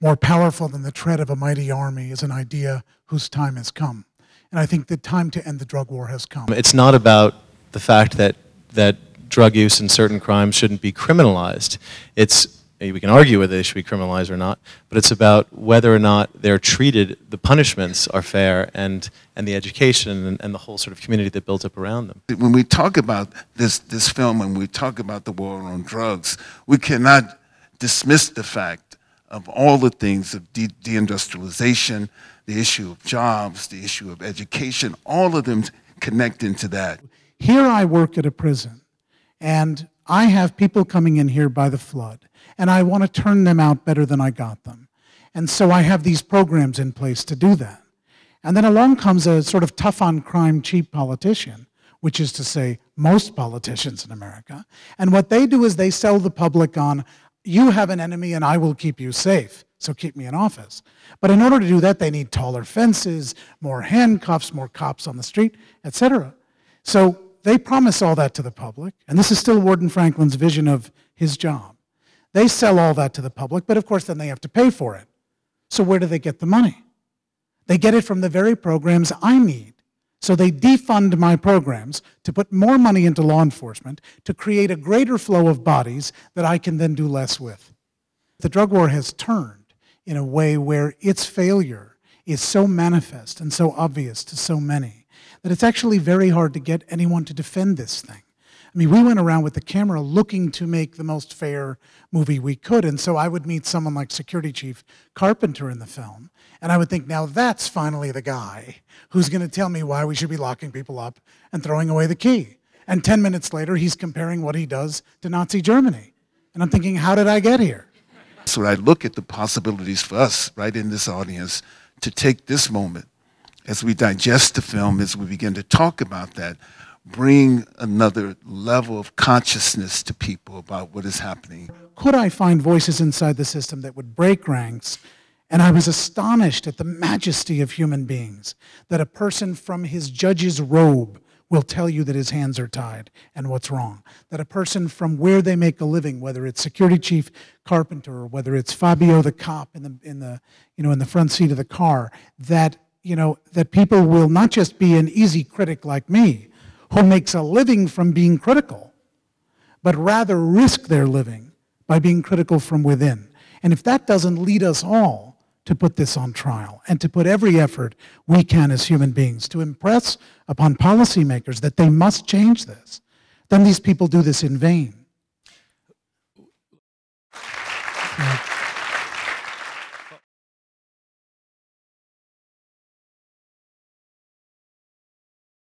More powerful than the tread of a mighty army is an idea whose time has come. And I think the time to end the drug war has come. It's not about the fact that drug use and certain crimes shouldn't be criminalized. We can argue whether they should be criminalized or not, but it's about whether or not they're treated, the punishments are fair, and the education and the whole sort of community that builds up around them. When we talk about this film, and we talk about the war on drugs, we cannot dismiss the fact of all the things of deindustrialization, the issue of jobs, the issue of education, all of them connect into that. Here I work at a prison, and I have people coming in here by the flood, and I want to turn them out better than I got them. And so I have these programs in place to do that. And then along comes a sort of tough-on-crime, cheap politician, which is to say most politicians in America. And what they do is they sell the public on, you have an enemy and I will keep you safe, so keep me in office. But in order to do that, they need taller fences, more handcuffs, more cops on the street, etc. So they promise all that to the public, and this is still Warden Franklin's vision of his job. They sell all that to the public, but of course then they have to pay for it. So where do they get the money? They get it from the very programs I need. So they defund my programs to put more money into law enforcement to create a greater flow of bodies that I can then do less with. The drug war has turned in a way where its failure is so manifest and so obvious to so many that it's actually very hard to get anyone to defend this thing. I mean, we went around with the camera looking to make the most fair movie we could, and so I would meet someone like Security Chief Carpenter in the film, and I would think, now that's finally the guy who's going to tell me why we should be locking people up and throwing away the key. And 10 minutes later, he's comparing what he does to Nazi Germany. And I'm thinking, how did I get here? So I look at the possibilities for us, right in this audience, to take this moment, as we digest the film, as we begin to talk about that, bring another level of consciousness to people about what is happening. Could I find voices inside the system that would break ranks? And I was astonished at the majesty of human beings, that a person from his judge's robe will tell you that his hands are tied and what's wrong. That a person from where they make a living, whether it's Security Chief Carpenter or whether it's Fabio the cop in the front seat of the car, that people will not just be an easy critic like me, who makes a living from being critical, but rather risk their living by being critical from within. And if that doesn't lead us all to put this on trial and to put every effort we can as human beings to impress upon policymakers that they must change this, then these people do this in vain.